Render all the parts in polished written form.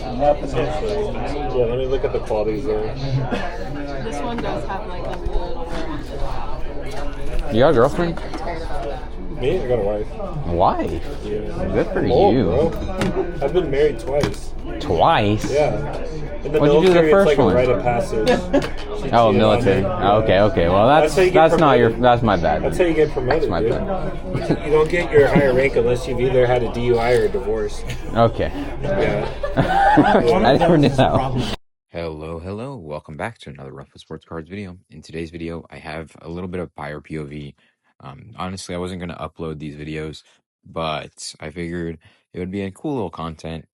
Essentially. Yeah, let me look at the qualities there. This one does have like a little wear on the top. You got a girlfriend? Me? I got a wife. Why? Yeah. Good for Old, you. bro. I've been married twice. Twice? Yeah. In the What'd you do the military, first it's like one? a rite of passage. Oh, military. Yeah. Okay. Well, that's my bad. That's how you get promoted, my dude. bad. You don't get your higher rank unless you've either had a DUI or a divorce. Okay. Yeah. I never knew that. Hello. Welcome back to another Ruffa Sports Cards video. In today's video, I have a little bit of buyer POV. Honestly, I wasn't going to upload these videos, but I figured it would be a cool little content.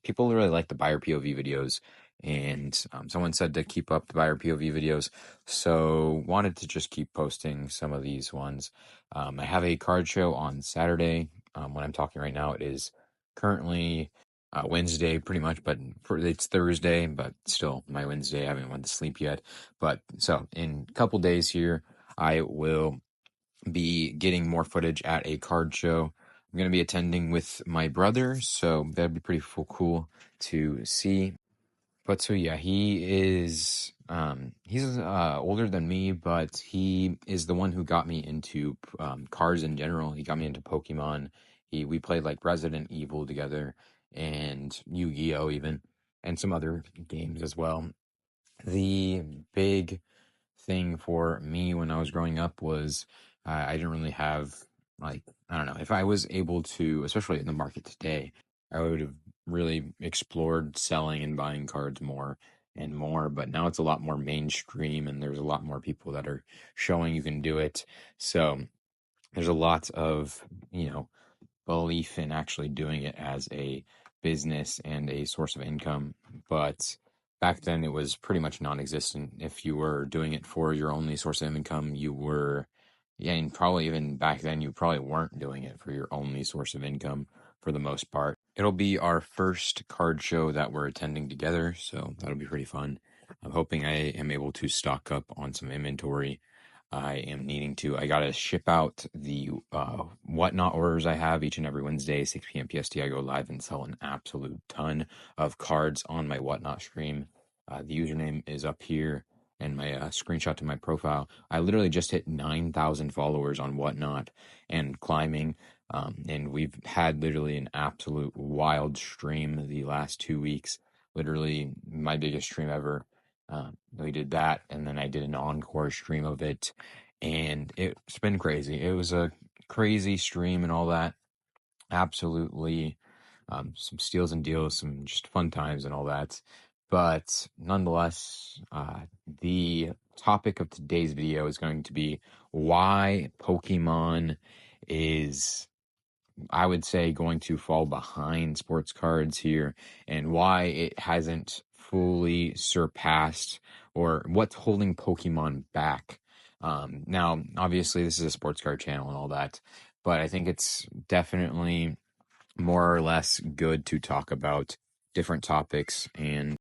People really like the buyer POV videos, and someone said to keep up the buyer POV videos, so wanted to just keep posting some of these ones. I have a card show on Saturday. When I'm talking right now, it is currently Wednesday, pretty much, but it's Thursday, but still my Wednesday. I haven't went to sleep yet. But so in a couple days here, I will be getting more footage at a card show. I'm going to be attending with my brother, so that'd be pretty cool to see. But so yeah, he's older than me, but he is the one who got me into cards in general. He got me into Pokemon. We played like Resident Evil together and Yu-Gi-Oh even, and some other games as well. The big thing for me when I was growing up was I didn't really have, like, I don't know, if I was able to, especially in the market today, I would have really explored selling and buying cards more and more, but now it's a lot more mainstream and there's a lot more people that are showing you can do it. So there's a lot of, belief in actually doing it as a business and a source of income. But back then it was pretty much non-existent. If you were doing it for your only source of income, and probably even back then you probably weren't doing it for your only source of income for the most part. It'll be our first card show that we're attending together, so that'll be pretty fun. I'm hoping I am able to stock up on some inventory. I gotta ship out the whatnot orders I have each and every Wednesday, 6 p.m. PST. I go live and sell an absolute ton of cards on my whatnot stream. The username is up here and my screenshot to my profile. I literally just hit 9,000 followers on whatnot and climbing. And we've had literally an absolute wild stream the last 2 weeks. Literally my biggest stream ever. We did that, and then I did an encore stream of it, and it's been crazy. It was a crazy stream and all that. Absolutely, some steals and deals, some just fun times and all that. But nonetheless, the topic of today's video is going to be why Pokemon is, I would say, going to fall behind sports cards here, and why it hasn't fully surpassed, or what's holding Pokemon back. Now, obviously, this is a sports card channel and all that, but I think it's definitely more or less good to talk about different topics. And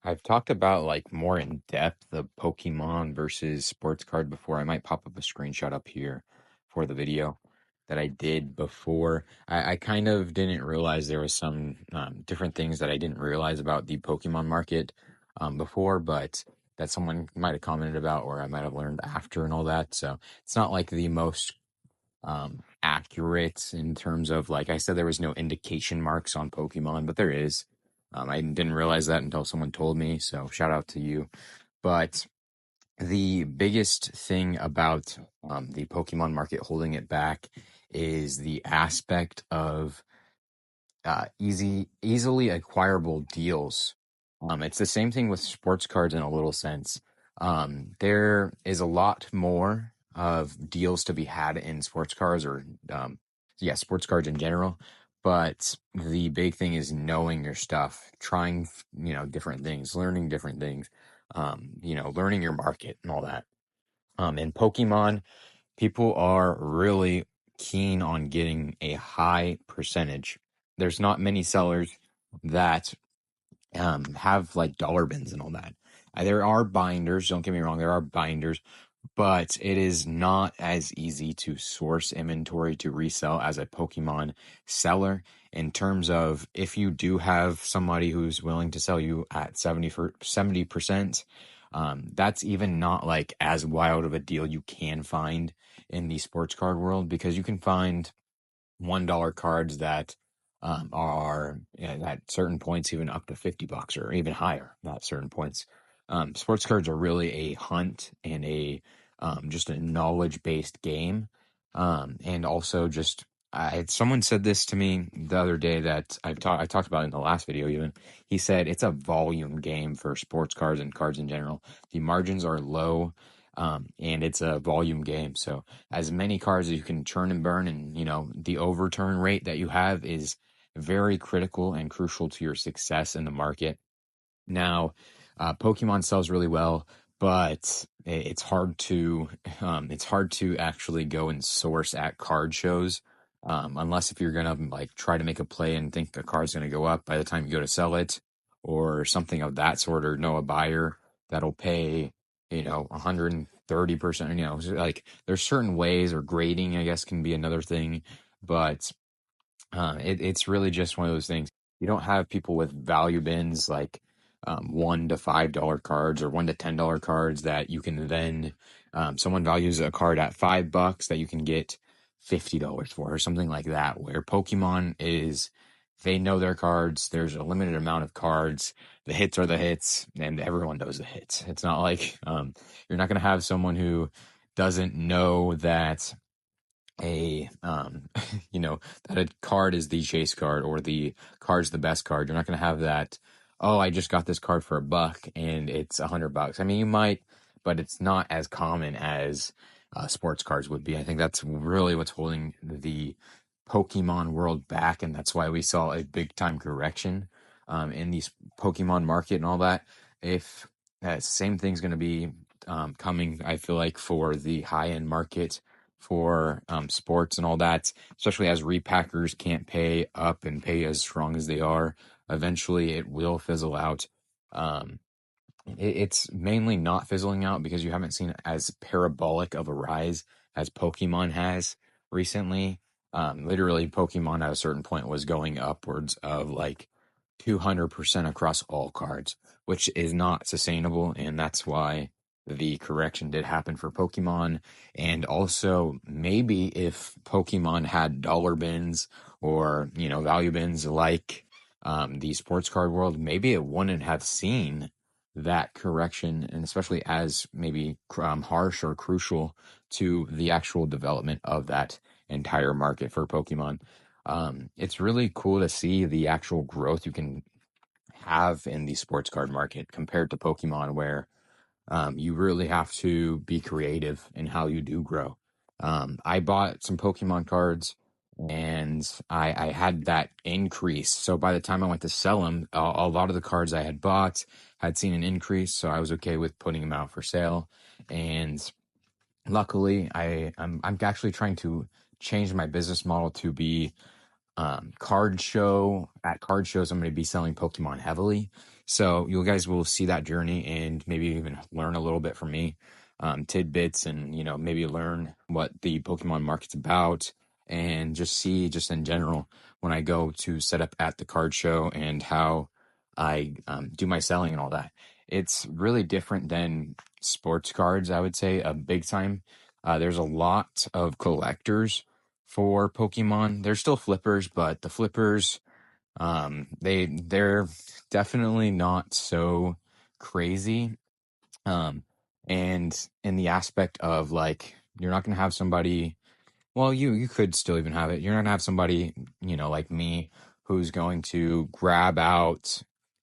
I've talked about, like, more in depth the Pokemon versus sports card before. I might pop up a screenshot up here for the video that I did before. I kind of didn't realize there was some different things that I didn't realize about the Pokemon market before, but that someone might have commented about, or I might have learned after and all that. So it's not like the most accurate in terms of, like I said, there was no indication marks on Pokemon, but there is. I didn't realize that until someone told me, so shout out to you. But the biggest thing about the Pokemon market holding it back is the aspect of easily acquirable deals. It's the same thing with sports cards in a little sense. There is a lot more of deals to be had in sports cards, or sports cards in general. But the big thing is knowing your stuff, trying different things, learning different things, learning your market and all that. In Pokemon, people are really keen on getting a high percentage. There's not many sellers that have like dollar bins and all that. There are binders, don't get me wrong, there are binders, but it is not as easy to source inventory to resell as a Pokemon seller, in terms of if you do have somebody who's willing to sell you at 70%, that's even not like as wild of a deal you can find in the sports card world, because you can find $1 cards that are, at certain points even up to $50 or even higher at certain points. Sports cards are really a hunt and a just a knowledge based game, and also just someone said this to me the other day that I talked about in the last video. Even he said it's a volume game for sports cards and cards in general. The margins are low, and it's a volume game. So as many cards as you can churn and burn, and the overturn rate that you have is very critical and crucial to your success in the market. Now, Pokemon sells really well, but it's hard to actually go and source at card shows, unless if you're gonna like try to make a play and think a card's gonna go up by the time you go to sell it, or something of that sort, or know a buyer that'll pay 130%. Like there's certain ways, or grading I guess can be another thing, but it's really just one of those things. You don't have people with value bins like $1 to $5 cards, or $1 to $10 cards that you can then someone values a card at $5 that you can get $50 for, or something like that. Where Pokemon is, they know their cards. There's a limited amount of cards. The hits are the hits, and everyone knows the hits. It's not like you're not going to have someone who doesn't know that a that a card is the chase card, or the card's the best card. You're not going to have that, oh, I just got this card for $1 and it's $100. I mean, you might, but it's not as common as sports cards would be. I think that's really what's holding the Pokemon world back, and that's why we saw a big time correction in the Pokemon market and all that. If same thing's going to be coming, I feel like, for the high end market for sports and all that, especially as repackers can't pay up and pay as strong as they are. Eventually, it will fizzle out. It's mainly not fizzling out because you haven't seen as parabolic of a rise as Pokemon has recently. Literally, Pokemon at a certain point was going upwards of like 200% across all cards, which is not sustainable, and that's why the correction did happen for Pokemon. And also, maybe if Pokemon had dollar bins, or value bins like the sports card world, maybe it wouldn't have seen that correction, and especially as maybe harsh or crucial to the actual development of that entire market for Pokemon. It's really cool to see the actual growth you can have in the sports card market compared to Pokemon, where you really have to be creative in how you do grow. I bought some Pokemon cards, and I had that increase. So by the time I went to sell them, a lot of the cards I had bought had seen an increase, so I was okay with putting them out for sale. And luckily, I'm actually trying to change my business model to be at card shows. I'm going to be selling Pokemon heavily, so you guys will see that journey and maybe even learn a little bit from me, tidbits, and maybe learn what the Pokemon market's about, and just see just in general when I go to set up at the card show and how I do my selling and all that. It's really different than sports cards, I would say, a big time. There's a lot of collectors for Pokemon. There's still flippers, but the flippers, they're definitely not so crazy. And in the aspect of like, you're not gonna have somebody. Well, you could still even have it. You're not gonna have somebody, like me, who's going to grab out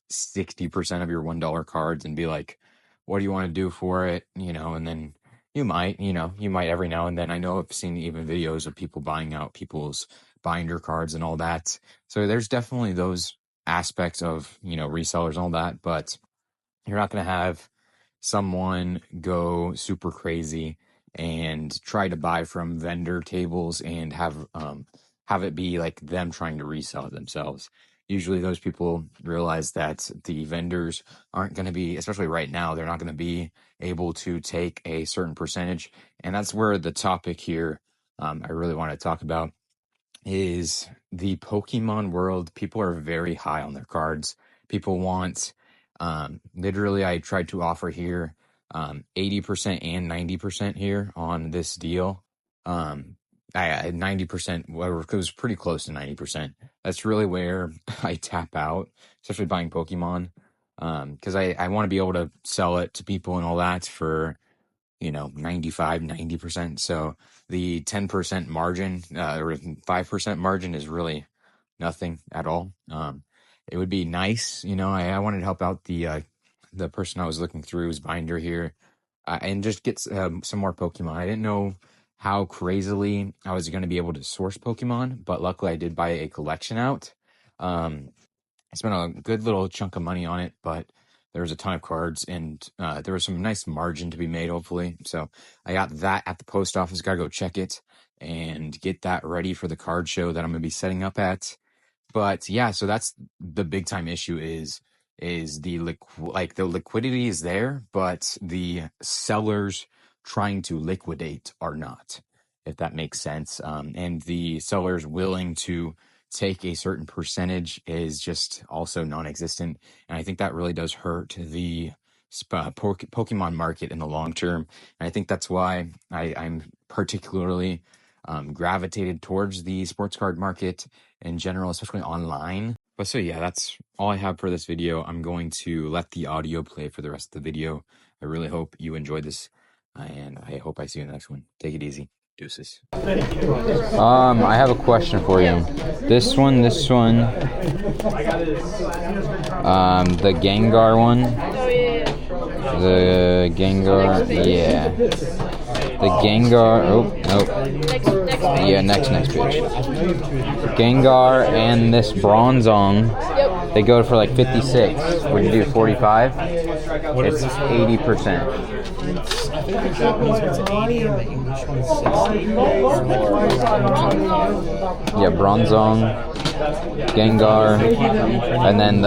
60% of your $1 cards and be like, "What do you want to do for it?" And then you might every now and then. I know I've seen even videos of people buying out people's binder cards and all that. So there's definitely those aspects of resellers and all that, but you're not gonna have someone go super crazy and try to buy from vendor tables and have it be like them trying to resell it themselves. usually those people realize that the vendors aren't going to be, especially right now, they're not going to be able to take a certain percentage. And that's where the topic here I really want to talk about is the Pokemon world. People are very high on their cards. People want, literally, I tried to offer here 80% and 90% here on this deal. I had 90%, whatever, it was pretty close to 90%. That's really where I tap out, especially buying Pokemon, because I want to be able to sell it to people and all that for 95, 90%. So the 10% margin or 5% margin is really nothing at all. It would be nice, I wanted to help out the person I was looking through his binder here and just get some more Pokemon. I didn't know how crazily I was going to be able to source Pokemon, but luckily I did buy a collection out. I spent a good little chunk of money on it, but there was a ton of cards, and there was some nice margin to be made, hopefully. So I got that at the post office. Got to go check it and get that ready for the card show that I'm going to be setting up at. But yeah, so that's the big time issue is the liquidity is there, but the sellers trying to liquidate are not, if that makes sense. And the sellers willing to take a certain percentage is just also non-existent, and I think that really does hurt the Pokemon market in the long term. And I think that's why I'm particularly gravitated towards the sports card market in general, especially online. But so yeah, that's all I have for this video. I'm going to let the audio play for the rest of the video. I really hope you enjoyed this, and I hope I see you in the next one. Take it easy. Deuces. I have a question for you. This one, the Gengar one. Oh, yeah. The Gengar, yeah. The Gengar, Next page. yeah, next page. Gengar and this Bronzong, Yep. they go for like 56. Would you do 45? It's 80%. Yeah, Bronzong, Gengar, and then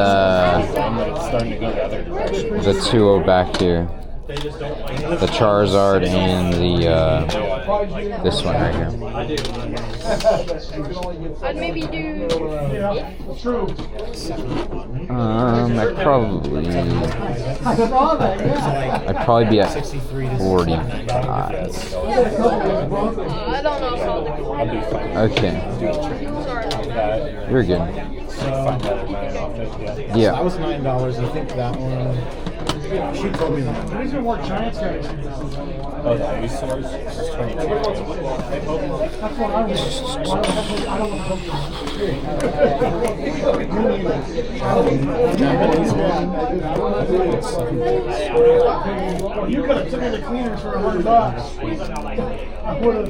the two back here. The Charizard and the this one right here. I'd maybe do. I'd probably be at 45. I don't know if I'll do. Okay. Sorry. You're good. Yeah. That was $9. I think that one. She told me that. These are more giant guys. Oh, the ice source is 22. That's what I want. I don't want to. You could have took me the cleaners for $100. I would have.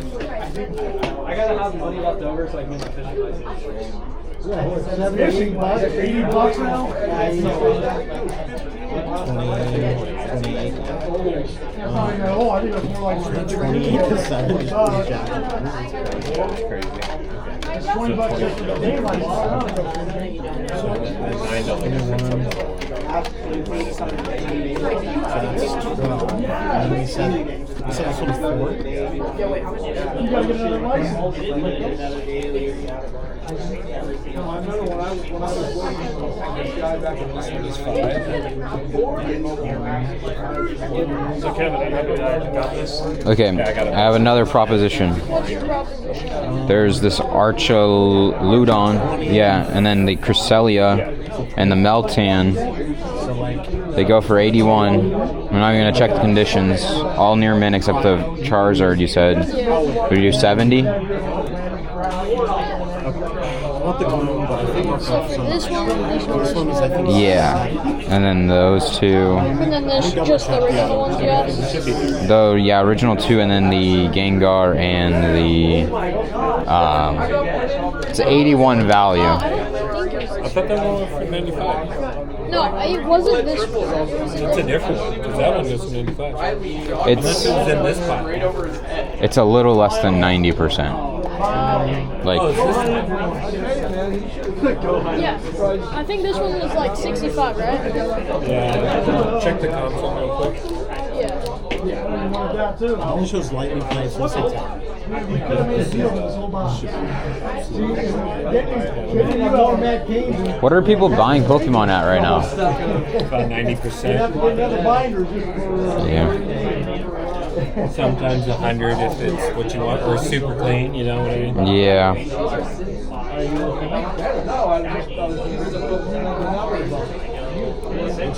I gotta have money left over so I can make a fishing license. Yeah, $70, $80 now. 28. Oh, I think it was more like 28 to 70. That's crazy. It's $20 just for the day license. So $9. And we said this one's 4. You gotta get another license. I remember when I was working with this guy back in So Kevin, I got this. Okay, I have another proposition. What's your proposition? There's this Archoludon, yeah, and then the Cresselia and the Meltan. They go for 81. I'm not even gonna check the conditions. All near mint except the Charizard. You said. Would you do 70? So for this one is, I think, Yeah, and then those two. and then there's just the original ones, yes? Though, yeah, original 2, and then the Gengar and the it's 81 value. I thought that one was for 95. No, it wasn't this one. It's a different one, because that one goes for 95. It's Unless it was in this pile. it's a little less than 90%. Like, Yeah. I think this one was like 65, right? Yeah. Check the console real quick. Yeah. It shows lightning plays from 6 out. what are people buying Pokemon at right now? About 90%. Yeah. Sometimes 100 if it's what you want, or super clean. You know what I mean? Yeah.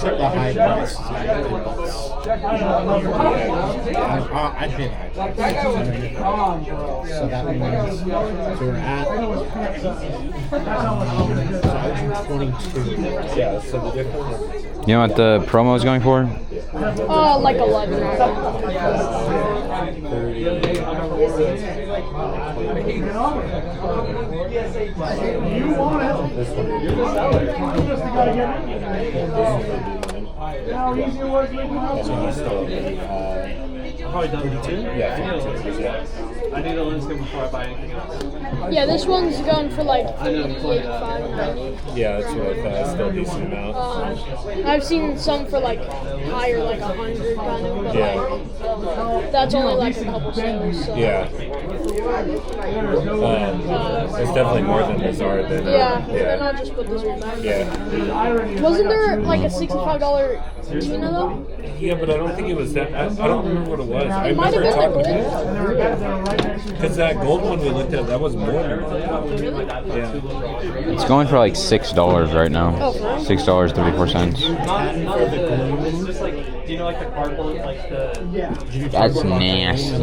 Check the high price. I'd pay the high price. So that means so we're at 22. Yeah. So the difference. You know what the promo is going for? Like 11. 30. You want it. This one. How easy it was making And then you still Probably done 32? yeah, 52, yeah. I need a lens before I buy anything else. Yeah, this one's going for like I know, 85, 90. Yeah, that's what I thought. Still a decent amount. I've seen some for like higher, like 100 kind of, but Yeah. like that's only like a couple sales. So. Yeah. It's definitely more than Bizarre than. Yeah, then I'll just put this one back. Yeah. Wasn't there like a $65 Tina though? Yeah, but I don't think it was that. I don't remember what it was. I It might have remember been the talking gold. to because that gold one we looked at, that was more. Yeah. It's going for like $6 right now. Oh, for real? $6.34. It's just like, do you know like the cardboard, like the... That's nasty. We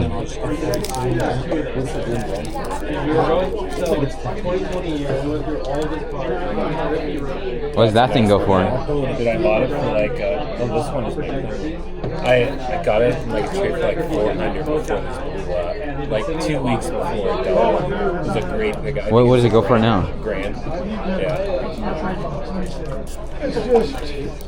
were going, so 2020 year, we went through all of this product. What does that thing go for? Did I bought it for like? Oh, this one is. I got it from like a trade for like 400 before this blew up. Like 2 weeks before it died. It was a great. What does it go for now? Grand. Yeah.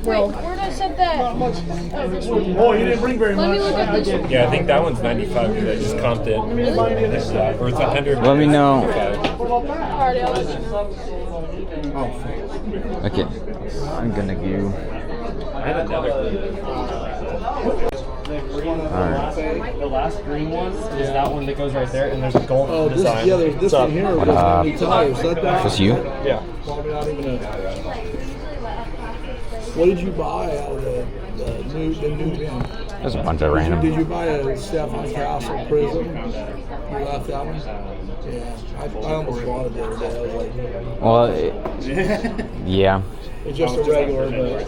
Wait, where'd I set that? Oh, this one. Oh, you didn't bring very Let much. me look at this one. Yeah, I think that one's 95 because I just comped it. Or it's 100. Let me know. Alrighty, I'll let you know. Okay. I'm gonna go. I had another. Alright. The last green one is that one that goes right there, and there's a gold design. There's this one here. What up? Tires. Is that Just you? Yeah. What did you buy out of the new bin? There's a bunch of random. Did you buy a Stefan Castle Prism? You left that one? Yeah. I almost bought it the other day. I was like, Well, yeah. it's just a regular, but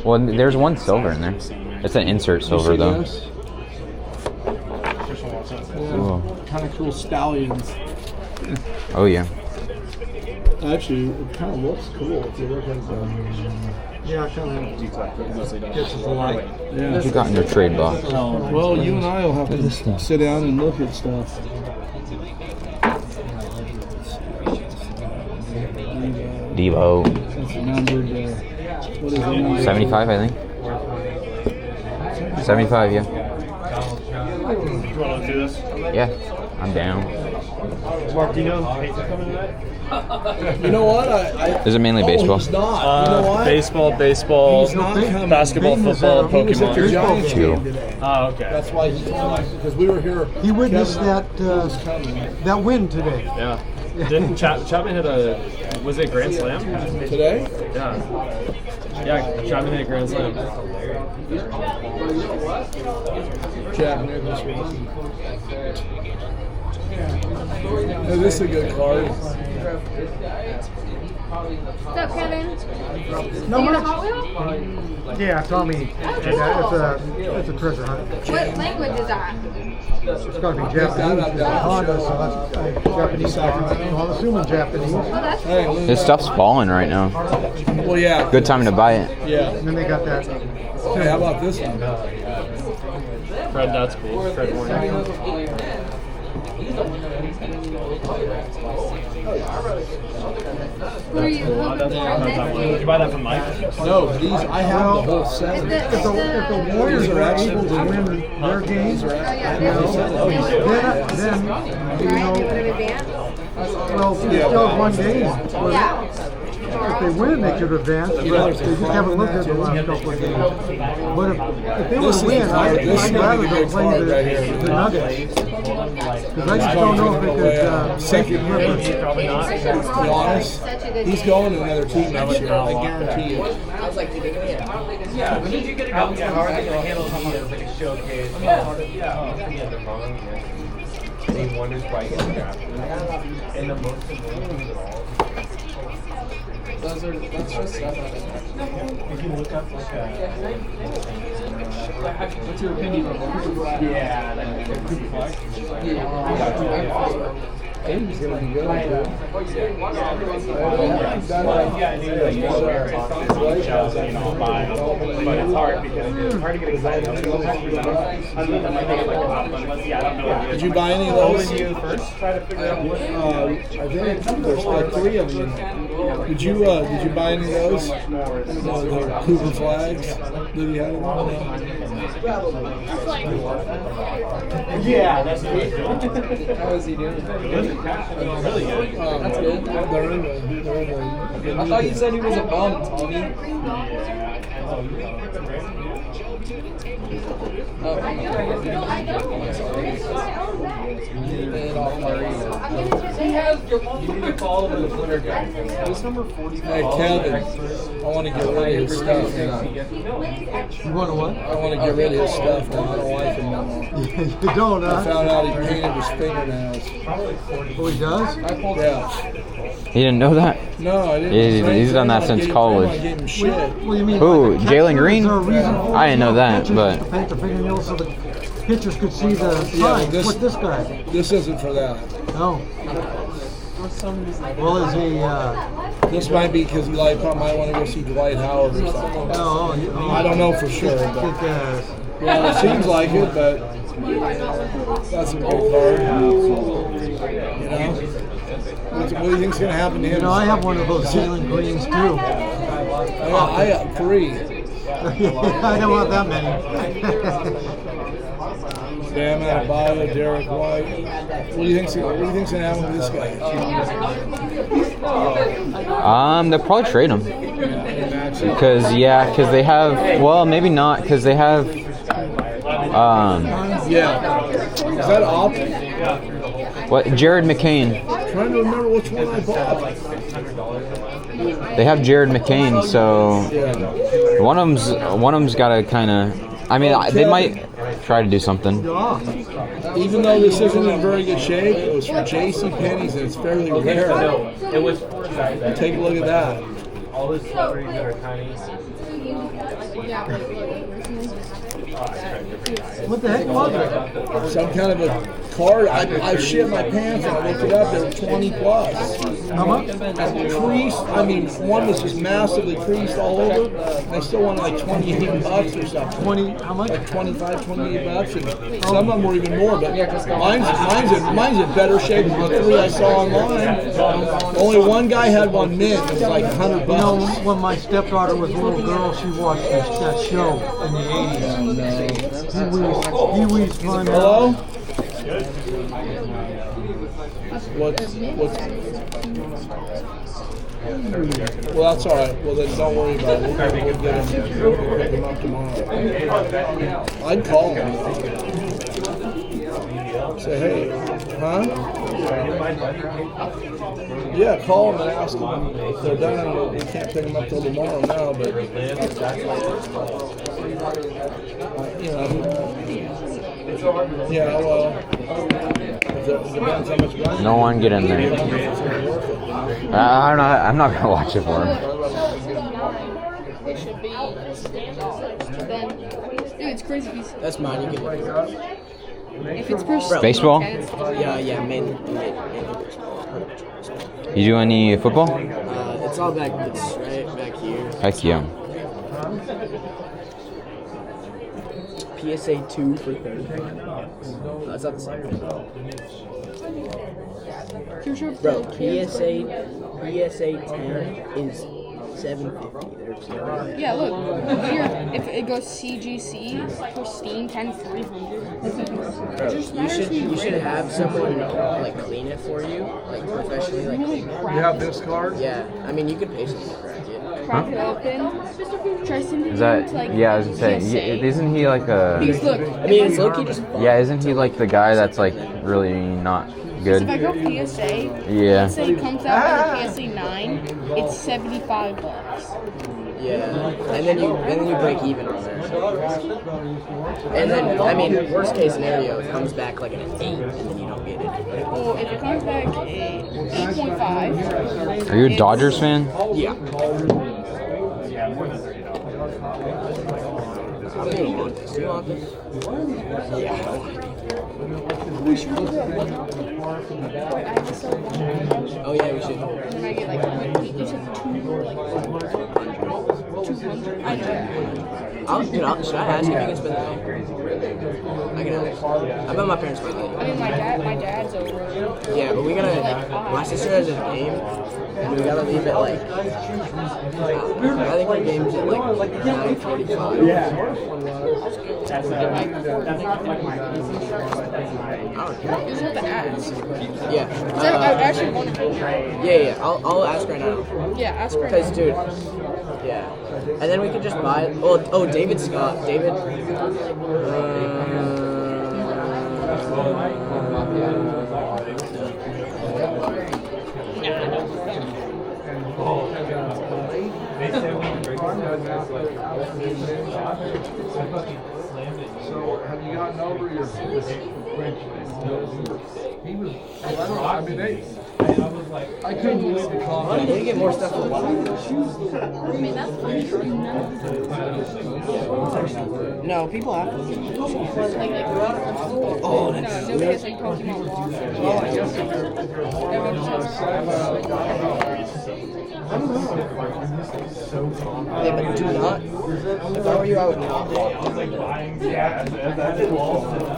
Well, there's one silver in there. It's an insert silver though. Ooh. Kind of cool stallions. Oh yeah. Actually, it kind of looks cool if you look at the. Yeah, kind of. Gets us a lot. Yeah. What you got in your trade box? Well, you and I will have to sit down and look at stuff. Devo. That's numbered. What is it? 75, I think. 75, yeah. You want to do this? Yeah, I'm down. Mark, do you know Pace is coming tonight? You know what? Is it mainly baseball? He's not. You know what? Baseball, He's not coming. basketball, football, He was at the Pokemon. Giants Two. game today. Oh, okay. That's why he told me, because we were here. He witnessed Kevin that that win today. Yeah. Didn't Chapman hit a, was it a grand slam? Today? Yeah. Yeah, Chapman hit a grand slam. Jack Nicholson. Hey, this is a good card. What's up, Kevin? No You got a much. Hot Wheel? Yeah, Tommy. It's a treasure hunt. What language is that? It's got to be Japanese. Honda, so that's Japanese. So I'm assuming Japanese. Oh, that's Hey, look. This stuff's falling right now. Well, yeah. Good time to buy it. Yeah. And then they got that. Hey, how about this one? Fred, that's cool. Fred Warner. What are you hoping for? Did you buy that from Mike? No, these I have the whole set. If the Warriors are able to win their games, you know, then you know, well, they still have one game. If they win, they could advance. They just haven't looked at the last couple of games. But if they were to win, I'd rather them play the Nuggets. Because I just don't know if they could safety the Clippers. To be honest, he's going to another team next year. I guarantee you. Yeah, when did you get it? How are they going to handle me as like a showcase? Yeah, they're wrong. He wonders why he gets drafted. And the most important of all. That's just stuff. If you look up like what's your opinion on yeah, like Cooper Flex? Yeah. He's going to be good. But it's hard because it's hard to get excited. Did you buy any of those? First, try to figure out what. I think there's like 3 of them. Did you buy any of those? The Cooper flags? Did you have Yeah, that's good. How is he doing? Really good. That's good. They're in the I thought you said he was a bum, Tommy. Who's number 40? Hey, Kevin, I want to get rid of his stuff now. You want to what? I want to get rid of his stuff now. I don't like him no more. You don't, I huh? found out he painted his fingernails. Oh, he does? Yeah. You didn't know that? No, I didn't. Yeah, he's done that since college. I gave him shit. What do you mean? Ooh, like a Jalen catcher? Green? Is there a reason for I didn't know that, pitchers but- to paint the fingernails so the pitchers could see the Yeah, sign. this- What's this guy? This isn't for that. Oh. Well, is he, This might be because he might want to go see Dwight Howard or something. I don't know for sure. But, well, it seems like it, but that's a good card. You know? What do you think's going to happen to him? You know, I have one of those Jalen Greens, too. I got 3. I don't want that many. Bam Adebayo, Derek White. What do you think's going to happen with this guy? They'll probably trade him. Because they have, well, maybe not, because they have, Yeah. Is that op? what, Jared McCain. I'm trying to remember which one I bought. They have Jared McCain, so Yeah. one of them's got to kind of, I mean, they might try to do something. Even though this isn't in very good shape, it was from J.C. Penney's and it's fairly rare. It was Take a look at that. all the celebrities that are tiny. What the heck was it? Some kind of a card. I shit my pants and I looked it up. They were 20 plus. How much? Creased. I mean, one was just massively creased all over. And they still wanted like 28 bucks or something. 20, how much? Like 25, 28 bucks. And some of them were even more, but mine's in better shape than the 3 I saw online. Only one guy had one mint. It was like 100 You know, bucks. when my stepdaughter was a little girl, she watched that show in the 80s. Pee-wee's Fun Hello? House. What's well, that's all right. Well, then don't worry about it. We'll get them up tomorrow. I'd call them. Say, hey, huh? Yeah, call them and ask them if they're done. We can't pick them up till tomorrow now, but you know. Yeah, well, it depends how much money. No one get in there. I'm not gonna watch it for him. It should be then. Dude, it's crazy. That's mine. You can. If it's for Baseball? Yeah, mainly. You do any football? It's all back. It's right back here. Heck yeah. PSA 2 for 35. That's not the same. Bro, PSA 10 is $750. Yeah, look. Here, if it goes CGC, pristine, 10,300. You should have someone like clean it for you, like professionally, like clean it. You have this card? Yeah, I mean you could pay someone to crack it. Crack it open. Try sending Is that? it to, like, Yeah, I was gonna say. PSA. Isn't he like a? Because look, I mean it's low-key just fun. Yeah, isn't he like the guy that's like really not good? if I go PSA, Yeah. let's say it comes out with a PSA 9, it's $75. Yeah, and then you break even on that. And then I mean worst case scenario, it comes back like an 8, and then you don't get it. Well, if it comes back a 8.5, Are you a Dodgers fan? Yeah. You want this? You want this? we should do it. Wait, I have to sell one. Oh yeah, we should. And then I get like, you said 200. I know. Should I ask if you can spend the night? I can ask. I bet my parents might let I mean, my dad's over. you. Yeah, but we gotta. My sister has a game, and we gotta leave it like. I think our game's at like 9:45. Yeah. I don't care. You just have to ask. Yeah. I actually want to. Yeah. I'll ask right now. Yeah, ask her. Cause dude. Yeah. And then we could just buy. Oh, David Scott. David. So, have you gotten over your French? He was, I mean, I couldn't believe the comment. You get more stuff for one. No, people have to. Oh, no, nobody has like Pokemon Yeah, but do not. If I were you, I would not.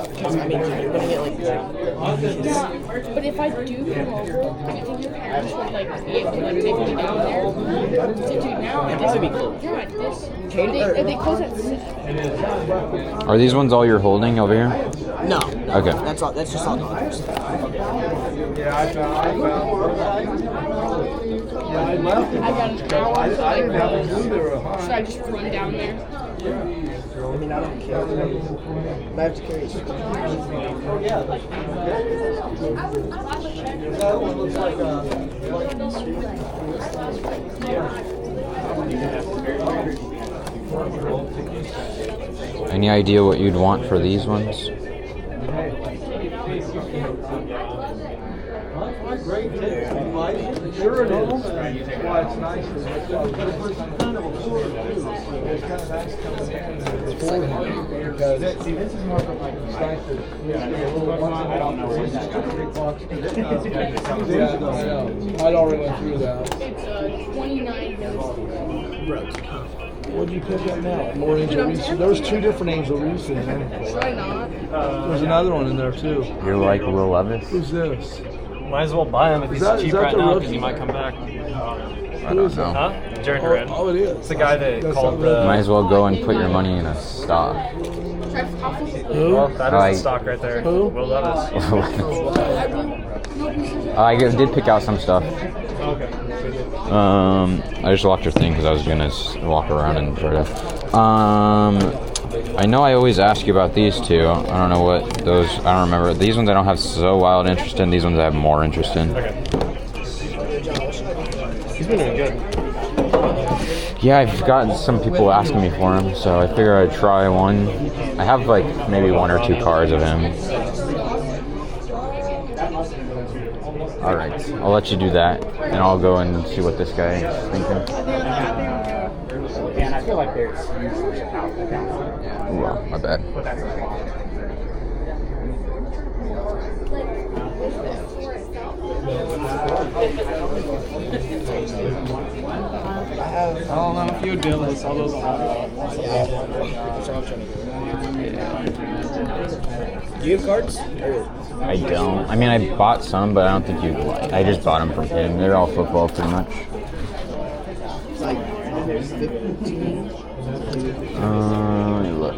Because I mean, you're gonna get like. But if I do come over, do you think your parents would like be able to like take me down there? Dude, now This would be cool. yeah, they close at 6. Are these ones all you're holding over here? No. Okay. That's all. That's just all dollars. Yeah, I found. Yeah, I left it. I got an hour to I didn't have to do there a should I just run down there? I mean, I don't care. I have to carry it. That one looks like Any idea what you'd want for these ones? Sure it is. Why it's nice. It's kind of a tour too. It's kind of nice coming in. It's because see, this is more from like it's nice to a little I don't know where that I already went through that. It's 29 What'd you pick up now? More Angel Reese. There's 2 different Angel Reese's. Should I not? There's another one in there too. You're like Will Levis? Who's this? Might as well buy him if he's cheap right now because he might come back. I don't know. Huh? Jared Duran. Oh, it is. It's the guy that called the. Might as well go and put your money in a stock. Well, that is the stock right there. Who? Will Levis. I did pick out some stuff. Okay. I just locked your thing because I was gonna walk around and try to. I know I always ask you about these two. I don't know what those. I don't remember. These ones I don't have so wild interest in. These ones I have more interest in. Okay. He's been doing good. Yeah, I've gotten some people asking me for him, so I figure I'd try one. I have like maybe 1 or 2 cards of him. All right, I'll let you do that, and I'll go and see what this guy is thinking. And I feel like there's usually a house down. Ooh, wow, my bad. I don't know if you would be able to sell those on. Do you have cards? I don't. I mean, I bought some, but I don't think you'd like. I just bought them from him. They're all football, pretty much. It's like 15. Let me look.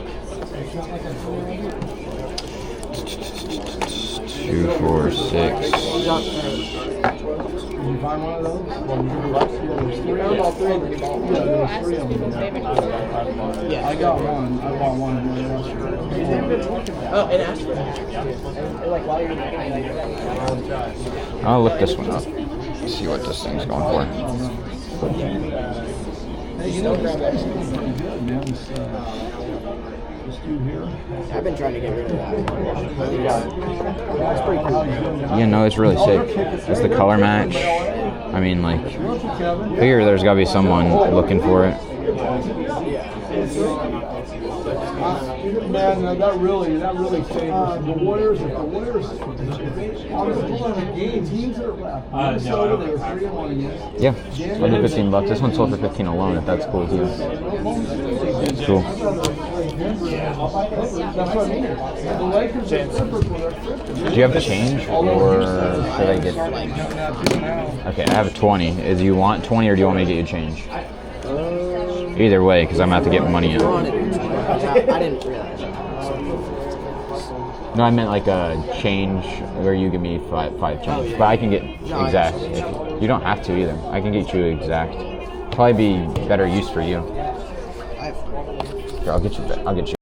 2, 4, 6. Did you find one of those? Yeah. I got one. I bought one. Oh, and Ashford. I'll look this one up. See what this thing's going for. Hey, you know, this guy's pretty good, man. This dude here. I've been trying to get rid of that. That's pretty cool. Yeah, no, it's really sick. It's the color match. I mean, like, figure there's got to be someone looking for it. Man, that really favors the Warriors. If the Warriors on the game, teams that are left. Minnesota, they were 3-1 against. Yeah, I'll do $15. This one sold for 15 alone. If that's cool with you. It's cool. That's what I mean. The Lakers and Clippers were their Do you have the change, or should I get? Okay, I have a 20. Do you want 20, or do you want me to get you change? Either way, because I'm gonna have to get money in. I didn't realize. No, I meant like a change where you give me five change, but I can get exact. You don't have to either. I can get you exact. Probably be better use for you. Here, I'll get you.